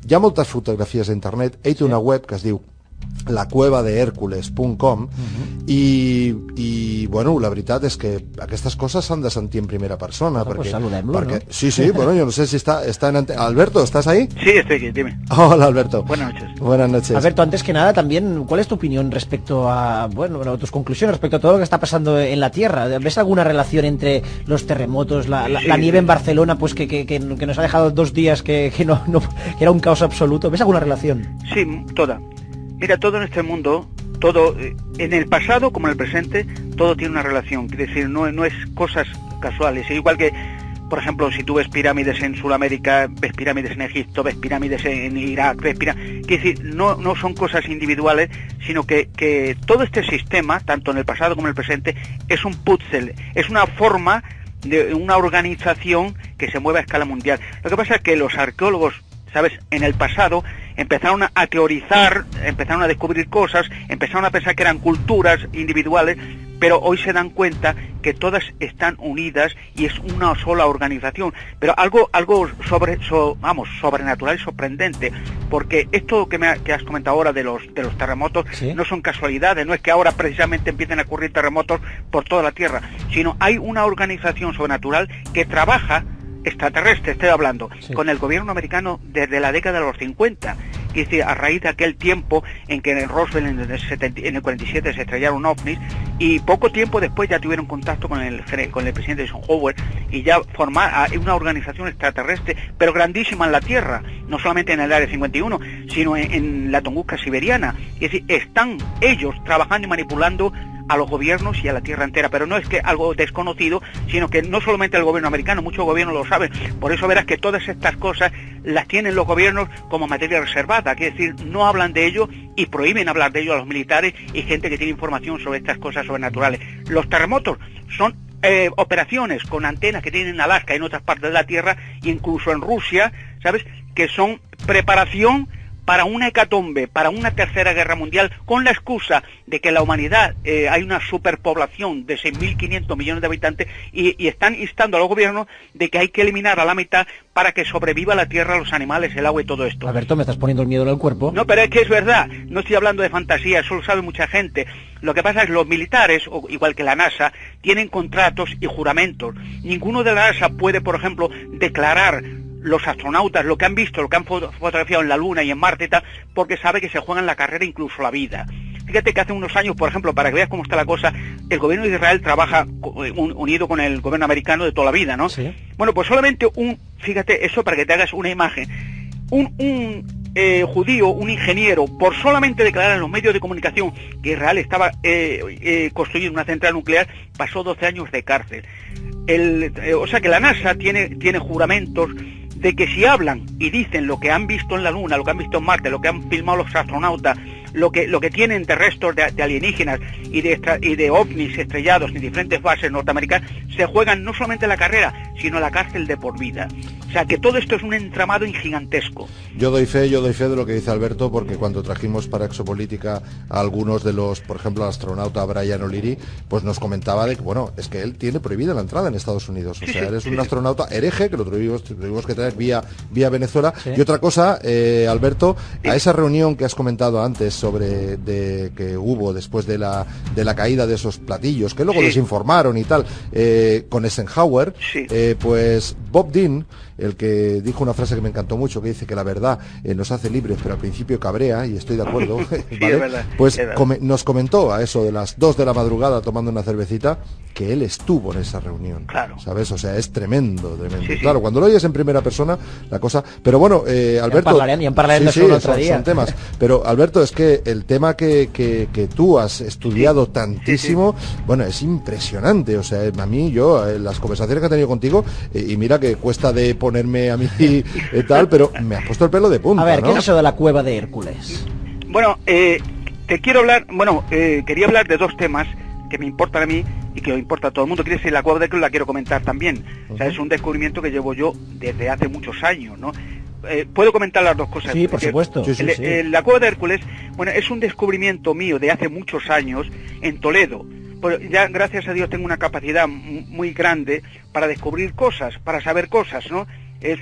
Hi ha moltes fotografies a internet. Ell té una web que es diu lacuevadehercules.com i bueno, la veritat és que aquestes coses s'han de sentir en primera persona. Pues saludem-lo, ¿no? Sí, bueno, yo no sé si está en Alberto, ¿estás ahí? Sí, estoy aquí, dime. Hola, Alberto. Buenas noches. Buenas noches. Alberto, antes que nada, también, ¿cuál es tu opinión respecto a, tus conclusiones respecto a todo lo que está pasando en la Tierra? ¿Ves alguna relación entre los terremotos, la nieve en Barcelona, pues que nos ha dejado 2 días que era un caos absoluto? ¿Ves alguna relación? Sí, toda. Mira, todo en este mundo, todo, en el pasado como en el presente, todo tiene una relación. Quiere decir, no es cosas casuales. Igual que, por ejemplo, si tú ves pirámides en Sudamérica, ves pirámides en Egipto, ves pirámides en Irak, quiere decir, no son cosas individuales, sino que todo este sistema, tanto en el pasado como en el presente, es un puzzle, es una forma de una organización que se mueve a escala mundial. Lo que pasa es que los arqueólogos, ¿sabes?, en el pasado empezaron a teorizar, empezaron a descubrir cosas, empezaron a pensar que eran culturas individuales, pero hoy se dan cuenta que todas están unidas y es una sola organización. Pero algo sobrenatural y sorprendente, porque esto que has comentado ahora de los terremotos, ¿sí?, no son casualidades, no es que ahora precisamente empiecen a ocurrir terremotos por toda la Tierra, sino hay una organización sobrenatural que trabaja, extraterrestre estoy hablando, sí, con el gobierno americano desde la década de los 50, que es a raíz de aquel tiempo en que en Roswell en el 47 se estrellaron ovnis, y poco tiempo después ya tuvieron contacto con el presidente Eisenhower y ya formaron una organización extraterrestre, pero grandísima en la Tierra, no solamente en el Área 51, sino en la Tunguska siberiana. Es decir, están ellos trabajando y manipulando a los gobiernos y a la Tierra entera, pero no es que algo desconocido, sino que no solamente el gobierno americano, muchos gobiernos lo saben. Por eso verás que todas estas cosas las tienen los gobiernos como materia reservada, que es decir, no hablan de ello y prohíben hablar de ello a los militares y gente que tiene información sobre estas cosas sobrenaturales. Los terremotos son operaciones con antenas que tienen en Alaska y en otras partes de la Tierra, incluso en Rusia, ¿sabes?, que son preparación para una hecatombe, para una tercera guerra mundial, con la excusa de que la humanidad, hay una superpoblación de 6.500 millones de habitantes y están instando a los gobiernos de que hay que eliminar a la mitad para que sobreviva la tierra, los animales, el agua y todo esto. Alberto, me estás poniendo el miedo en el cuerpo. No, pero es que es verdad, no estoy hablando de fantasía, eso lo sabe mucha gente. Lo que pasa es que los militares, o igual que la NASA, tienen contratos y juramentos. Ninguno de la NASA puede, por ejemplo, declarar los astronautas lo que han visto, lo que han fotografiado en la Luna y en Marte y tal, porque sabe que se juegan la carrera, incluso la vida. Fíjate que hace unos años, por ejemplo, para que veas cómo está la cosa, el gobierno de Israel trabaja unido con el gobierno americano de toda la vida, ¿no? Sí. Bueno, pues solamente fíjate, eso para que te hagas una imagen, un judío, un ingeniero, por solamente declarar en los medios de comunicación que Israel estaba construyendo una central nuclear, pasó 12 años de cárcel. O sea que la NASA tiene juramentos de que si hablan y dicen lo que han visto en la Luna, lo que han visto en Marte, lo que han filmado los astronautas, lo que tienen de restos de alienígenas y de ovnis estrellados en diferentes bases norteamericanas, se juegan no solamente la carrera, sino la cárcel de por vida. O sea que todo esto es un entramado gigantesco. Yo doy fe de lo que dice Alberto, porque cuando trajimos para Exopolítica a algunos de los, por ejemplo, al astronauta Brian O'Leary, pues nos comentaba de que, bueno, es que él tiene prohibida la entrada en Estados Unidos. O sea, él es un astronauta hereje, que lo tuvimos que traer vía Venezuela. Sí. Y otra cosa, Alberto, a esa reunión que has comentado antes sobre que hubo después de la caída de esos platillos, que luego les informaron y tal, con Eisenhower, pues Bob Dean, el que dijo una frase que me encantó mucho, que dice que la verdad nos hace libres, pero al principio cabrea, y estoy de acuerdo, ¿vale? Es verdad, pues nos comentó a eso de las 2 de la madrugada tomando una cervecita, que él estuvo en esa reunión. Claro. ¿Sabes? O sea, es tremendo. Sí, claro, cuando lo oyes en primera persona, la cosa... Pero bueno, Alberto... Ya en parlarán son temas. Pero, Alberto, es que el tema que tú has estudiado tantísimo, bueno, es impresionante. O sea, a mí, las conversaciones que he tenido contigo, y mira que cuesta de ponerme a mí tal, pero me has puesto el pelo de punta. A ver, ¿no? ¿qué es eso de la cueva de Hércules? Bueno, quería hablar de 2 temas que me importan a mí y que le importa a todo el mundo. Quiere decir, la cueva de Hércules la quiero comentar también. O sea, es un descubrimiento que llevo yo desde hace muchos años, ¿no? ¿Puedo comentar las 2 cosas? Sí, por supuesto. La cueva de Hércules, bueno, es un descubrimiento mío de hace muchos años en Toledo. Pues ya, gracias a Dios, tengo una capacidad muy grande para descubrir cosas, para saber cosas, ¿no? es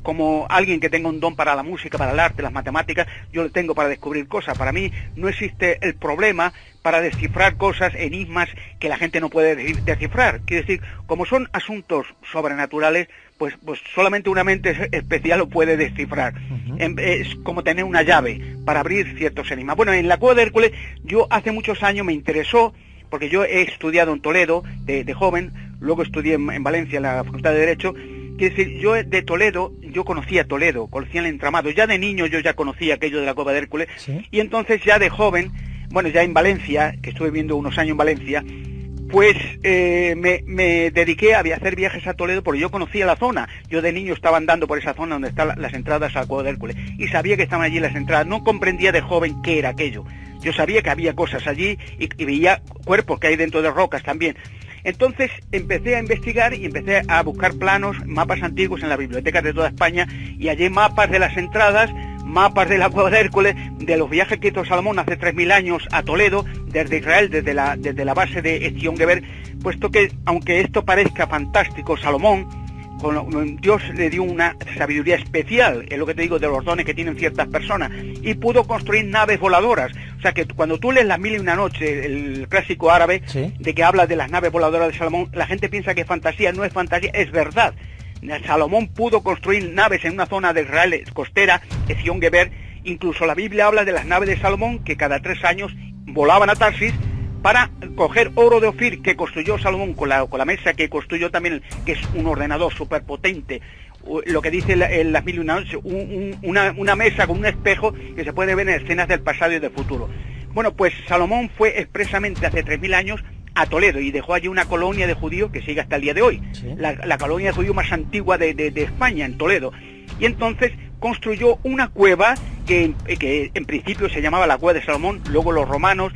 como alguien que tenga un don para la música, para el arte, las matemáticas, yo lo tengo para descubrir cosas. Para mí no existe el problema para descifrar cosas, enigmas que la gente no puede descifrar. Quiere decir, como son asuntos sobrenaturales, pues solamente una mente especial lo puede descifrar. Es como tener una llave para abrir ciertos enigmas. Bueno, en la Cueva de Hércules yo hace muchos años me interesó, porque yo he estudiado en Toledo de joven, luego estudié en Valencia en la Facultad de Derecho. Quiere decir, yo de Toledo, yo conocía Toledo, conocía el entramado. Ya de niño yo ya conocía aquello de la Cueva de Hércules. ¿Sí? Y entonces ya de joven, bueno, ya en Valencia, que estuve viviendo unos años en Valencia, pues me dediqué a hacer viajes a Toledo porque yo conocía la zona. Yo de niño estaba andando por esa zona donde están las entradas a la Cueva de Hércules y sabía que estaban allí las entradas. No comprendía de joven qué era aquello. Yo sabía que había cosas allí y veía cuerpos que hay dentro de rocas también. Entonces empecé a investigar y empecé a buscar planos, mapas antiguos en las bibliotecas de toda España, y hallé mapas de las entradas, mapas de la Cueva de Hércules, de los viajes que hizo Salomón hace 3000 años a Toledo, desde Israel, desde la base de Ezión-Geber, puesto que, aunque esto parezca fantástico, Salomón, Dios le dio una sabiduría especial, es lo que te digo de los dones que tienen ciertas personas, y pudo construir naves voladoras. O sea que cuando tú lees Las Mil y una Noche, el clásico árabe, ¿sí?, de que habla de las naves voladoras de Salomón, la gente piensa que es fantasía. No es fantasía, es verdad. Salomón pudo construir naves en una zona de Israel costera, Ezión-Geber. Incluso la Biblia habla de las naves de Salomón que cada 3 años volaban a Tarsis para coger oro de Ofir que construyó Salomón con la mesa que construyó también, que es un ordenador superpotente. Lo que dice en Las Mil y una Noches, una mesa con un espejo que se puede ver en escenas del pasado y del futuro. Bueno, pues Salomón fue expresamente hace 3000 años a Toledo y dejó allí una colonia de judíos que sigue hasta el día de hoy. ¿Sí? La colonia de judíos más antigua de España, en Toledo. Y entonces construyó una cueva que en principio se llamaba la Cueva de Salomón. Luego los romanos,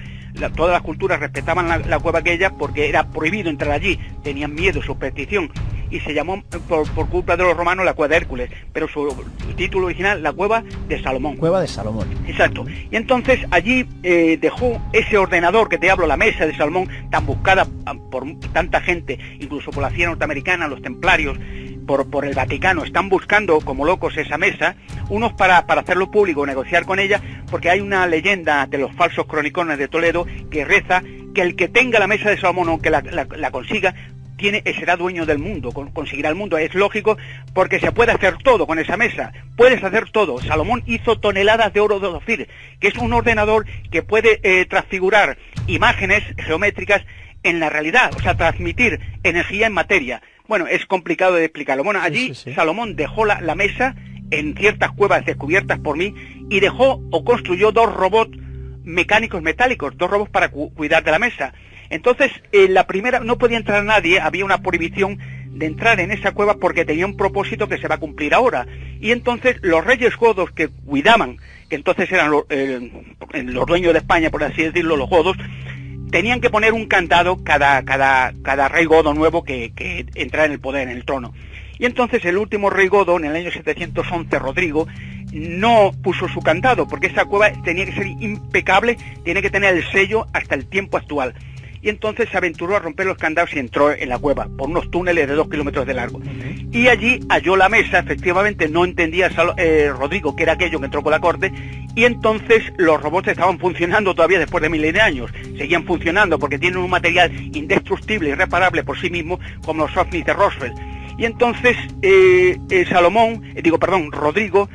todas las culturas respetaban la cueva aquella porque era prohibido entrar allí, tenían miedo, superstición, y se llamó por culpa de los romanos la Cueva de Hércules, pero su título original, la Cueva de Salomón. Cueva de Salomón. Exacto. Y entonces allí dejó ese ordenador que te hablo, la mesa de Salomón, tan buscada por tanta gente, incluso por la CIA norteamericana, los templarios, por el Vaticano, están buscando como locos esa mesa, unos para hacerlo público, negociar con ella, porque hay una leyenda de los falsos cronicones de Toledo que reza que el que tenga la mesa de Salomón o que la consiga, será dueño del mundo, conseguirá el mundo. Es lógico porque se puede hacer todo con esa mesa, puedes hacer todo. Salomón hizo toneladas de oro de Ofir, que es un ordenador que puede transfigurar imágenes geométricas en la realidad, o sea, transmitir energía en materia. Bueno, es complicado de explicarlo. Bueno, allí sí. Salomón dejó la mesa en ciertas cuevas descubiertas por mí y dejó o construyó 2 robots mecánicos metálicos, 2 robots para cuidar de la mesa. Entonces, la primera no podía entrar nadie, había una prohibición de entrar en esa cueva porque tenía un propósito que se va a cumplir ahora. Y entonces los reyes godos que cuidaban, que entonces eran los dueños de España, por así decirlo, los godos, tenían que poner un candado cada rey godo nuevo que entrara en el poder, en el trono. Y entonces el último rey godo, en el año 711, Rodrigo, no puso su candado, porque esa cueva tenía que ser impecable, tiene que tener el sello hasta el tiempo actual. Y entonces se aventuró a romper los candados y entró en la cueva, por unos túneles de 2 kilómetros de largo. Y allí halló la mesa, efectivamente no entendía Rodrigo qué era aquello que entró con la corte, y entonces los robots estaban funcionando todavía después de miles de años, seguían funcionando porque tienen un material indestructible, irreparable por sí mismo, como los ovnis de Roswell. Y entonces Rodrigo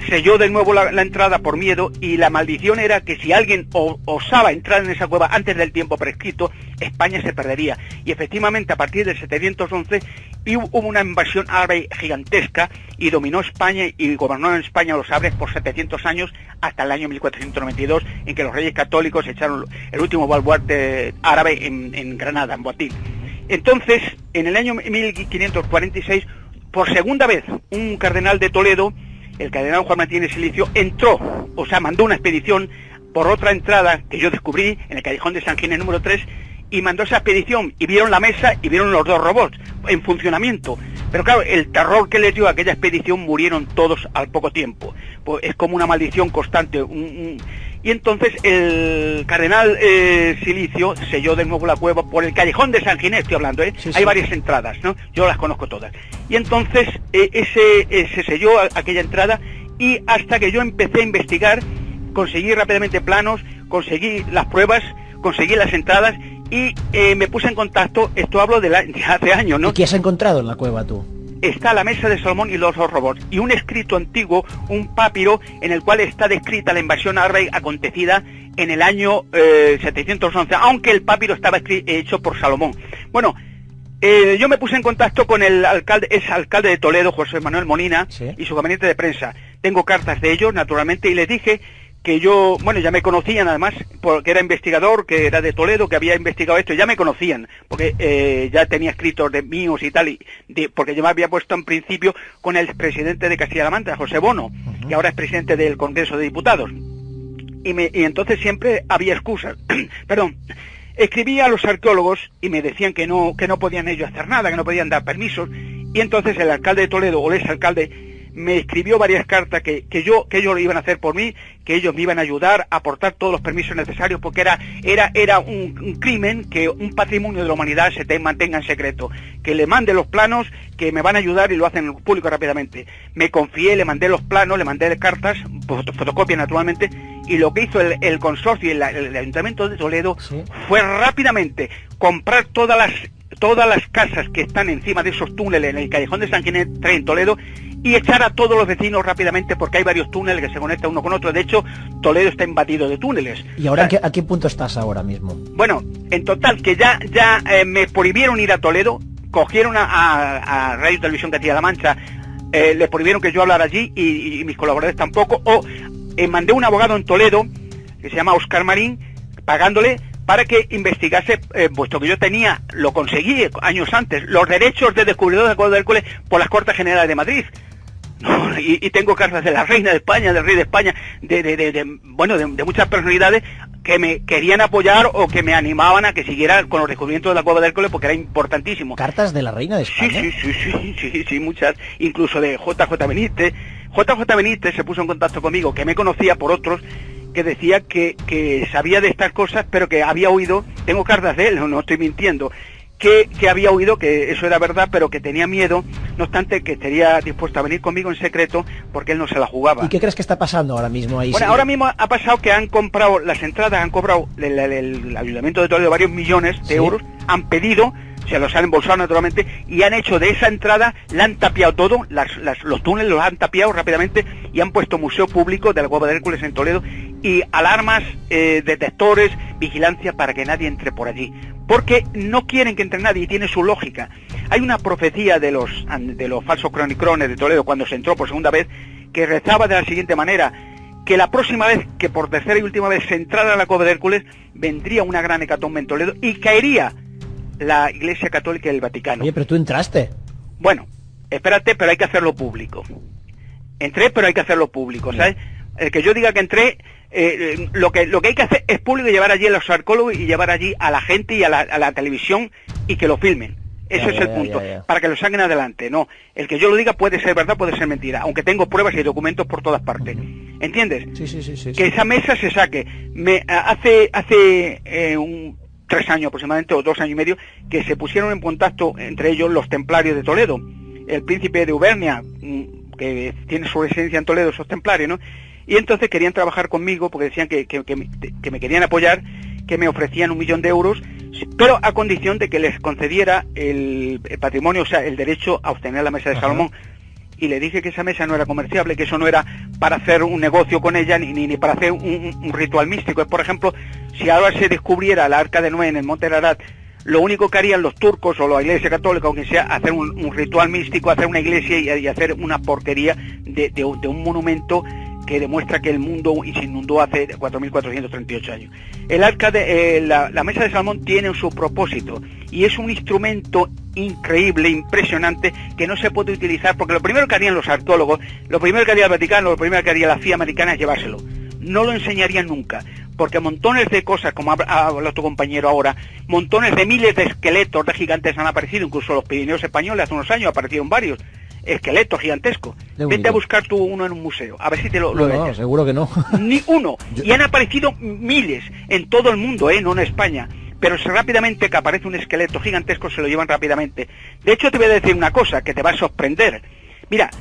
selló de nuevo la entrada por miedo, y la maldición era que si alguien osaba entrar en esa cueva antes del tiempo prescrito, España se perdería. Y efectivamente, a partir del 711 hubo una invasión árabe gigantesca y dominó España y gobernó en España los árabes por 700 años hasta el año 1492, en que los reyes católicos echaron el último baluarte árabe en Granada, en Boatí. Entonces, en el año 1546, por segunda vez, un cardenal de Toledo, el cardenal Juan Martínez Silicio, mandó una expedición por otra entrada que yo descubrí en el callejón de San Ginés número 3, y mandó esa expedición, y vieron la mesa y vieron los 2 robots en funcionamiento. Pero claro, el terror que les dio a aquella expedición, murieron todos al poco tiempo. Pues es como una maldición constante. y entonces el cardenal Silicio selló de nuevo la cueva por el callejón de San Ginés, estoy hablando, sí, hay varias entradas, ¿no? Yo las conozco todas. Y entonces se selló aquella entrada, y hasta que yo empecé a investigar, conseguí rápidamente planos, conseguí las pruebas, conseguí las entradas, y me puse en contacto, esto hablo de hace años, ¿no? ¿Y qué has encontrado en la cueva tú? Está la mesa de Salomón y los dos robots, y un escrito antiguo, un papiro, en el cual está descrita la invasión árabe acontecida en el año 711, aunque el papiro estaba hecho por Salomón. Bueno, yo me puse en contacto con el alcalde de Toledo, José Manuel Molina, ¿sí?, y su gabinete de prensa. Tengo cartas de ellos, naturalmente, y les dije que yo, bueno, ya me conocían además, porque era investigador, que era de Toledo, que había investigado esto, ya me conocían, porque ya tenía escritos de míos y tal, porque yo me había puesto en principio con el presidente de Castilla-La Mancha, José Bono, que ahora es presidente del Congreso de Diputados, y entonces siempre había excusas. Perdón. Escribí a los arqueólogos y me decían que no podían ellos hacer nada, que no podían dar permisos, y entonces el alcalde de Toledo, o el exalcalde, me escribió varias cartas que ellos lo iban a hacer por mí, que ellos me iban a ayudar a aportar todos los permisos necesarios, porque era un crimen que un patrimonio de la humanidad se mantenga en secreto, que le mande los planos, que me van a ayudar, y lo hacen público rápidamente. Me confié, le mandé los planos, le mandé cartas, fotocopias naturalmente, y lo que hizo el consorcio y el Ayuntamiento de Toledo, ¿sí?, fue rápidamente comprar todas las casas que están encima de esos túneles en el callejón de San Ginés 3 en Toledo, y echar a todos los vecinos rápidamente, porque hay varios túneles que se conectan uno con otro. De hecho, Toledo está invadido de túneles. ¿Y ahora a qué punto estás ahora mismo? Bueno, en total, que ya me prohibieron ir a Toledo, cogieron a Radio Televisión Castilla-La Mancha, le prohibieron que yo hablara allí, y mis colaboradores tampoco, mandé un abogado en Toledo, que se llama Óscar Marín, pagándole para que investigase, puesto que yo lo conseguí años antes, los derechos de descubridor de la Cueva de Hércules por las Cortes Generales de Madrid. No, y tengo cartas de la reina de España, del rey de España, de muchas personalidades que me querían apoyar o que me animaban a que siguiera con los descubrimientos de la Cueva de Hércules, porque era importantísimo. ¿Cartas de la reina de España? Sí, muchas, incluso de JJ Benítez. JJ Benítez se puso en contacto conmigo, que me conocía por otros, que decía que sabía de estas cosas, pero que había oído, tengo cartas de él, no estoy mintiendo, que había oído que eso era verdad, pero que tenía miedo, no obstante que estaría dispuesto a venir conmigo en secreto, porque él no se la jugaba. ¿Y qué crees que está pasando ahora mismo ahí? Bueno, ahora mismo ha pasado que han comprado las entradas, han cobrado el Ayuntamiento de Toledo varios millones de euros, han pedido, se los han embolsado naturalmente, y han hecho de esa entrada, la han tapiado todo, los túneles los han tapiado rápidamente, y han puesto museo público de la Cueva de Hércules en Toledo, y alarmas, detectores, vigilancia para que nadie entre por allí, porque no quieren que entre nadie, y tiene su lógica. Hay una profecía de los falsos cronicrones de Toledo, cuando se entró por segunda vez, que rezaba de la siguiente manera: que la próxima vez, que por tercera y última vez se entrara a la Cueva de Hércules, vendría una gran hecatombe en Toledo y caería la Iglesia Católica y el Vaticano. Oye, pero tú entraste. Bueno, espérate, pero hay que hacerlo público. Entré, pero hay que hacerlo público, ¿sabes? El que yo diga que entré, lo que hay que hacer es público, y llevar allí a los arqueólogos y llevar allí a la gente y a la televisión, y que lo filmen. Eso es el punto, para que lo saquen adelante. No, el que yo lo diga puede ser verdad, puede ser mentira, aunque tengo pruebas y documentos por todas partes. ¿Entiendes? Sí. Que esa mesa se saque. Hace 3 años aproximadamente, o 2 años y medio, que se pusieron en contacto entre ellos los templarios de Toledo, el príncipe de Auvernia, que tiene su residencia en Toledo, esos templarios, ¿no? Y entonces querían trabajar conmigo, porque decían que me querían apoyar, que me ofrecían 1 millón de euros, pero a condición de que les concediera el patrimonio, o sea, el derecho a obtener la mesa de Salomón. Y le dije que esa mesa no era comerciable, que eso no era para hacer un negocio con ella, ni para hacer un ritual místico. Es, por ejemplo, si ahora se descubriera la Arca de Noé en el Monte Ararat, lo único que harían los turcos o la Iglesia Católica, aunque sea hacer un ritual místico, hacer una iglesia y hacer una porquería de un monumento que demuestra que el mundo se inundó hace 4.438 años. El arca la mesa de Salomón tiene su propósito, y es un instrumento increíble, impresionante, que no se puede utilizar, porque lo primero que harían los arqueólogos, lo primero que haría el Vaticano, lo primero que haría la CIA americana es llevárselo. No lo enseñarían nunca, porque montones de cosas, como ha hablado tu compañero ahora, montones de miles de esqueletos de gigantes han aparecido, incluso los Pirineos españoles hace unos años aparecieron varios. esqueletos gigantescos. Vete a buscar tú uno en un museo, a ver si te lo No, ves. seguro que no. Ni uno. Y han aparecido miles en todo el mundo, no en España. Pero si rápidamente que aparece un esqueleto gigantesco, se lo llevan rápidamente. De hecho, te voy a decir una cosa que te va a sorprender. Mira,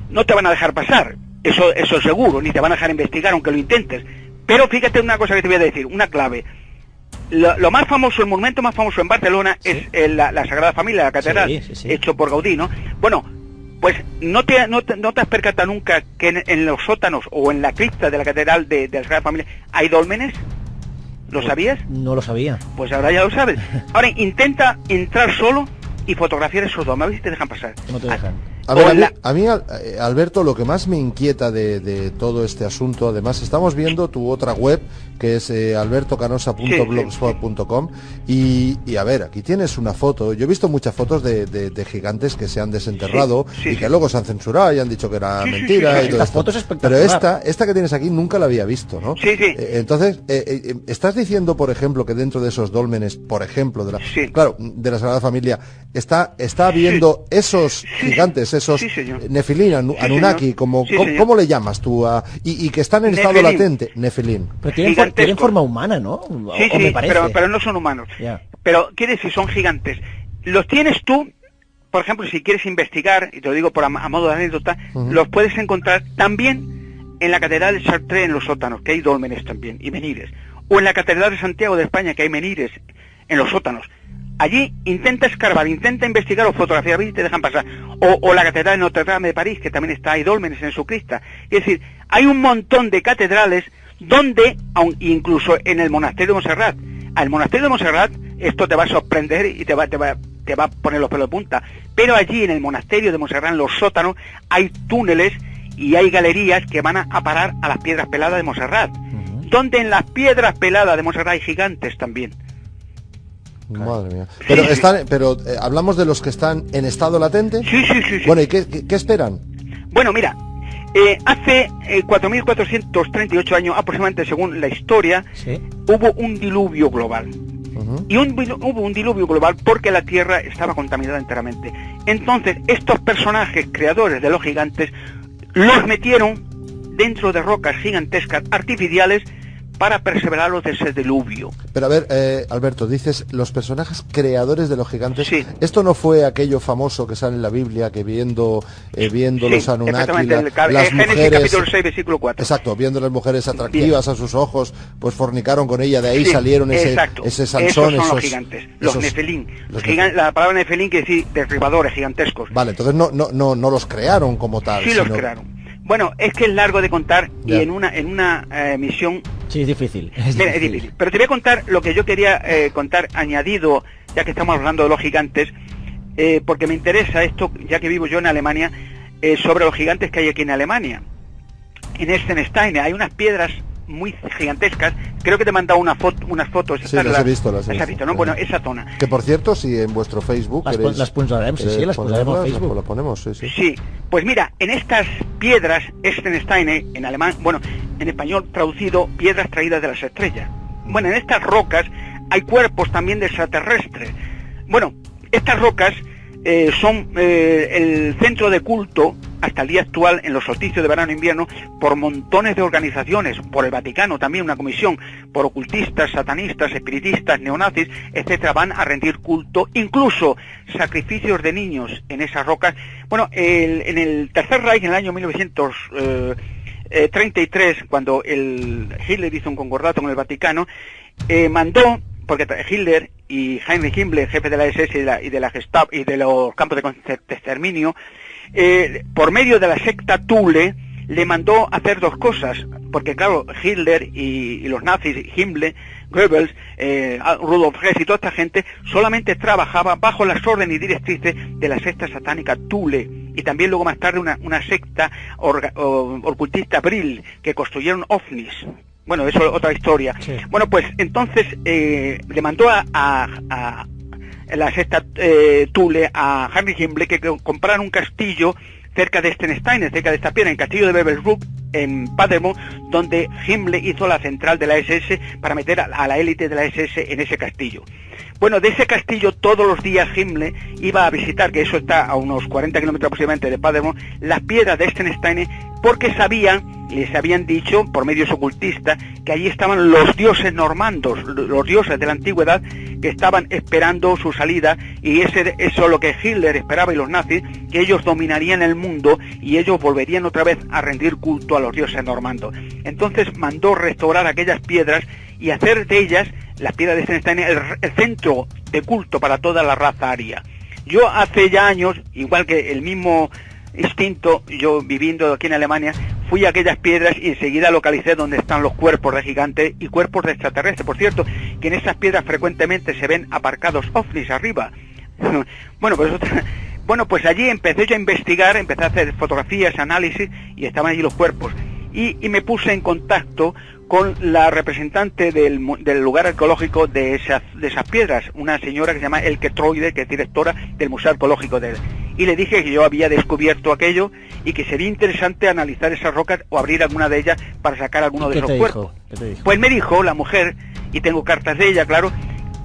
no te van a dejar pasar, eso seguro, ni te van a dejar investigar aunque lo intentes. Pero fíjate una cosa que te voy a decir, una clave. Lo más famoso, el monumento más famoso en Barcelona, ¿sí?, es la Sagrada Familia, la catedral, sí. Hecho por Gaudí, ¿no? Bueno, pues no te has percatado nunca que en los sótanos o en la cripta de la catedral de la Sagrada Familia hay dólmenes. ¿Lo sabías? No lo sabía. Pues ahora ya lo sabes. Ahora intenta entrar solo y fotografiar esos dólmenes, a ver si te dejan pasar. No te dejan. A ver, a mí, Alberto, lo que más me inquieta de todo este asunto, además, estamos viendo tu otra web, que es albertocanosa.blogspot.com, y a ver, aquí tienes una foto. Yo he visto muchas fotos de gigantes que se han desenterrado y que luego se han censurado y han dicho que era mentira. Y todo esto. Pero esta que tienes aquí nunca la había visto, ¿no? Sí. Entonces, estás diciendo, por ejemplo, que dentro de esos dólmenes, por ejemplo, de la Sagrada Familia, está habiendo esos gigantes, esos Nefilín, Anunnaki, ¿cómo le llamas tú? Y que están en estado latente, Nefilín. Pero tienen forma humana, ¿no? Sí, me parece. Pero no son humanos. Pero quiere decir, son gigantes. Los tienes tú, por ejemplo, si quieres investigar, y te lo digo a modo de anécdota, los puedes encontrar también en la Catedral de Chartres, en los sótanos, que hay dólmenes también, y menires. O en la Catedral de Santiago de España, que hay menires en los sótanos. Allí intenta escarbar, intenta investigar o fotografiar y te dejan pasar. O la Catedral de Notre Dame de París, que también hay dólmenes en su crista. Es decir, hay un montón de catedrales donde, incluso en el monasterio de Montserrat. Al monasterio de Montserrat, esto te va a sorprender y te va a poner los pelos de punta. Pero allí en el monasterio de Montserrat, en los sótanos, hay túneles y hay galerías que van a parar a las piedras peladas de Montserrat. Donde en las piedras peladas de Montserrat hay gigantes también. Madre mía. Pero hablamos de los que están en estado latente. Sí. Bueno, ¿y qué esperan? Bueno, mira, hace 4.438 años aproximadamente, según la historia, hubo un diluvio global. Y hubo un diluvio global porque la Tierra estaba contaminada enteramente. Entonces, estos personajes creadores de los gigantes los metieron dentro de rocas gigantescas artificiales para preservarlos de ese diluvio. Pero a ver, Alberto, dices los personajes creadores de los gigantes. Esto no fue aquello famoso que sale en la Biblia, que viendo los Anunnaki, las mujeres, capítulo 6, versículo 4. Exacto, viendo las mujeres atractivas a sus ojos, pues fornicaron con ella, de ahí salieron ese Sansón, esos son los gigantes, los Nefilín. La palabra Nefilín quiere decir derribadores gigantescos. Vale, entonces no los crearon como tal. Sí, los crearon. Bueno, es que es largo de contar y en una misión... Sí, es difícil. Es difícil. Pero te voy a contar lo que yo quería contar añadido, ya que estamos hablando de los gigantes, porque me interesa esto, ya que vivo yo en Alemania, sobre los gigantes que hay aquí en Alemania. En Essenstein hay unas piedras muy gigantescas. Creo que te he mandado unas fotos. Sí, las he visto, las he visto, ¿no? Bueno, esa zona. Que por cierto, si en vuestro Facebook las pondremos, las pondremos en Facebook. Las ponemos, sí. Sí, pues mira, en estas piedras, Essenstein, en alemán, bueno, en español traducido, piedras traídas de las estrellas. Bueno, en estas rocas hay cuerpos también de extraterrestres. Bueno, estas rocas son el centro de culto hasta el día actual en los solsticios de verano e invierno por montones de organizaciones, por el Vaticano también, una comisión, por ocultistas, satanistas, espiritistas, neonazis, etcétera, van a rendir culto, incluso sacrificios de niños en esas rocas. Bueno, en el Tercer Reich, en el año 1933, cuando Hitler hizo un concordato con el Vaticano, mandó, porque Hitler y Heinrich Himmler, jefe de la SS y de la Gestapo y de los campos de exterminio, por medio de la secta Thule, le mandó hacer dos cosas, porque claro, Hitler y los nazis, Himmler, Goebbels, Rudolf Hess y toda esta gente solamente trabajaba bajo las órdenes y directrices de la secta satánica Thule, y también luego más tarde una secta ocultista Brill, que construyeron ovnis. Bueno, eso es otra historia. Sí. Bueno, pues entonces le mandó a la secta Thule a Heinrich Himmler que compraran un castillo cerca de Stenstein, cerca de esta piedra, en el castillo de Bebelsbruck, en Paderborn, donde Himmler hizo la central de la SS para meter a la élite de la SS en ese castillo. Bueno, de ese castillo todos los días Himmler iba a visitar, que eso está a unos 40 kilómetros aproximadamente de Paderborn, las piedras de Stenstein, porque les habían dicho, por medios ocultistas, que allí estaban los dioses normandos, los dioses de la antigüedad, que estaban esperando su salida, y eso es lo que Hitler esperaba y los nazis, que ellos dominarían el mundo y ellos volverían otra vez a rendir culto a los dioses normandos. Entonces mandó restaurar aquellas piedras y hacer de ellas, las piedras de Stenstein, el centro de culto para toda la raza aria. Yo hace ya años, igual que el mismo instinto, yo viviendo aquí en Alemania, fui a aquellas piedras y enseguida localicé donde están los cuerpos de gigantes y cuerpos de extraterrestres. Por cierto, que en esas piedras frecuentemente se ven aparcados ovnis arriba. Bueno, pues allí empecé yo a investigar, empecé a hacer fotografías, análisis, y estaban allí los cuerpos. Y me puse en contacto con la representante del lugar arqueológico de esas piedras, una señora que se llama Elke Troide, que es directora del Museo Arqueológico de él. Y le dije que yo había descubierto aquello y que sería interesante analizar esas rocas o abrir alguna de ellas para sacar alguno de esos cuerpos. ¿Qué te dijo? Pues me dijo la mujer, y tengo cartas de ella, claro,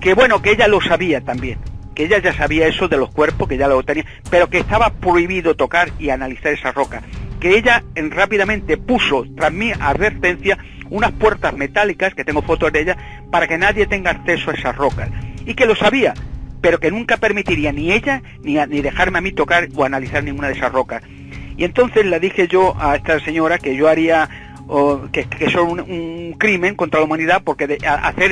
que bueno, que ella lo sabía también, que ella ya sabía eso de los cuerpos, que ya lo tenía, pero que estaba prohibido tocar y analizar esas rocas. Que ella rápidamente puso, tras mi advertencia, unas puertas metálicas, que tengo fotos de ella, para que nadie tenga acceso a esas rocas. Y que lo sabía, pero que nunca permitiría ni ella, ni dejarme a mí tocar o analizar ninguna de esas rocas. Y entonces le dije yo a esta señora que yo haría, que son un crimen contra la humanidad, porque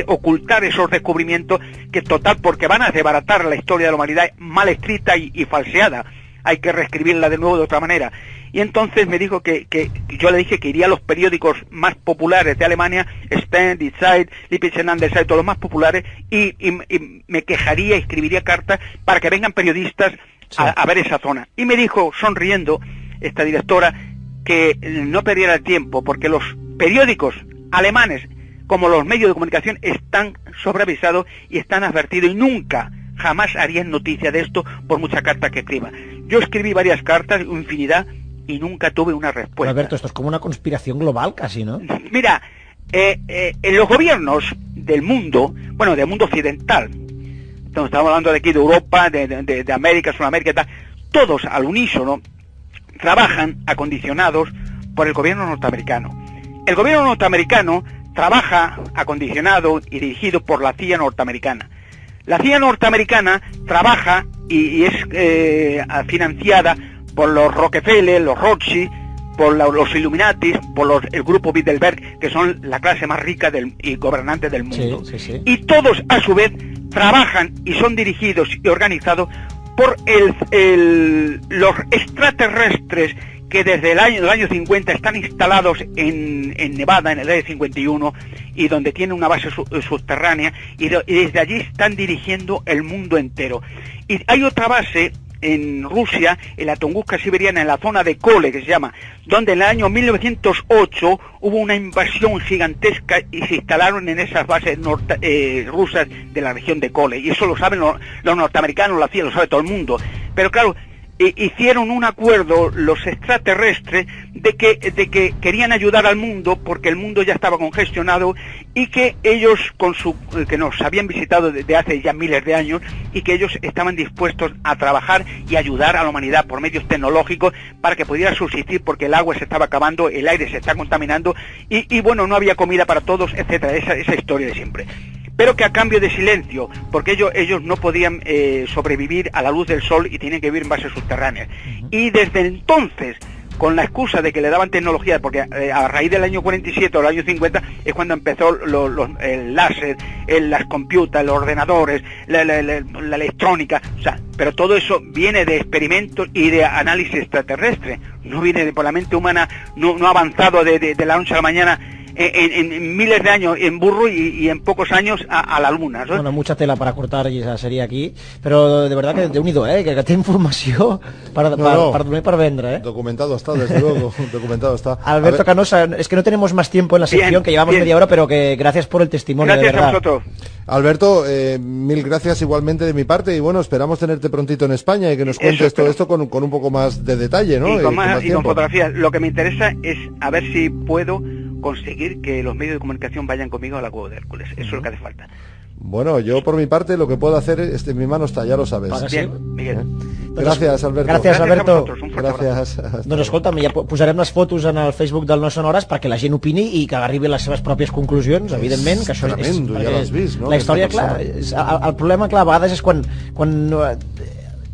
ocultar esos descubrimientos, que total, porque van a desbaratar la historia de la humanidad mal escrita y falseada. Hay que reescribirla de nuevo de otra manera. Y entonces me dijo que yo le dije que iría a los periódicos más populares de Alemania, Stern, Die Zeit, Lipizzaner, todos los más populares, y me quejaría, escribiría cartas para que vengan periodistas a ver esa zona. Y me dijo, sonriendo, esta directora, que no perdiera el tiempo, porque los periódicos alemanes, como los medios de comunicación, están sobreavisados y están advertidos, y nunca, jamás harían noticia de esto por mucha carta que escriba. Yo escribí varias cartas, infinidad, y nunca tuve una respuesta. Alberto, esto es como una conspiración global casi, ¿no? Mira, en los gobiernos del mundo, bueno, del mundo occidental, estamos hablando de aquí de Europa, de América, Sudamérica y tal, todos al unísono trabajan acondicionados por el gobierno norteamericano. El gobierno norteamericano trabaja acondicionado y dirigido por la CIA norteamericana. La CIA norteamericana trabaja y es financiada por los Rockefeller, los Rothschild, por los Illuminati, por el grupo Bilderberg, que son la clase más rica y gobernante del mundo. Sí. Y todos, a su vez, trabajan y son dirigidos y organizados por los extraterrestres que desde el año 50 están instalados en Nevada, en el Área 51, y donde tienen una base subterránea, y desde allí están dirigiendo el mundo entero. Y hay otra base en Rusia, en la Tunguska siberiana, en la zona de Kole, que se llama, donde en el año 1908 hubo una invasión gigantesca y se instalaron en esas bases rusas de la región de Kole. Y eso lo saben los norteamericanos, la CIA, lo sabe todo el mundo. Pero claro, hicieron un acuerdo los extraterrestres de que querían ayudar al mundo porque el mundo ya estaba congestionado, y que ellos que nos habían visitado desde hace ya miles de años, y que ellos estaban dispuestos a trabajar y ayudar a la humanidad por medios tecnológicos para que pudiera subsistir, porque el agua se estaba acabando, el aire se está contaminando y bueno, no había comida para todos, etcétera, esa historia de siempre. Pero que a cambio de silencio, porque ellos no podían sobrevivir a la luz del sol y tenían que vivir en bases subterráneas. Y desde entonces, con la excusa de que le daban tecnología, porque a raíz del año 47 o el año 50 es cuando empezó el láser, las computadoras, los ordenadores, la electrónica, o sea, pero todo eso viene de experimentos y de análisis extraterrestre, no viene por la mente humana, no ha avanzado de la noche a la mañana en miles de años en burro y en pocos años a la luna, ¿sabes? Bueno, mucha tela para cortar i esa seria aquí, però de verdad que Déu-n'hi-do, que té informació per donar i per vendre, Documentado está, desde luego, documentado está. Alberto Canosa, es que no tenemos más tiempo en la sección, que llevamos media hora, pero que gracias por el testimonio, gracias de verdad. A vosotros. Alberto, mil gracias igualmente de mi parte y bueno, esperamos tenerte prontito en España y que nos cuentes todo esto con un poco más de detalle, ¿no? Y con fotografías. Lo que me interesa es a ver si puedo conseguir que los medios de comunicación vayan conmigo a la Cueva de Hércules. Eso es lo que hace falta. Bueno, yo por mi parte lo que puedo hacer en mi mano está, ya lo sabes. Bien, Miguel. Gràcies, Alberto. Gràcies, Alberto. Gràcies. Doncs escolta'm, ja posarem les fotos en el Facebook del No Són Hores perquè la gent opini i que arribi a les seves pròpies conclusions, evidentment, que això tremendo, ja l'has vist, no? La història, clar, el problema, clar, a vegades és quan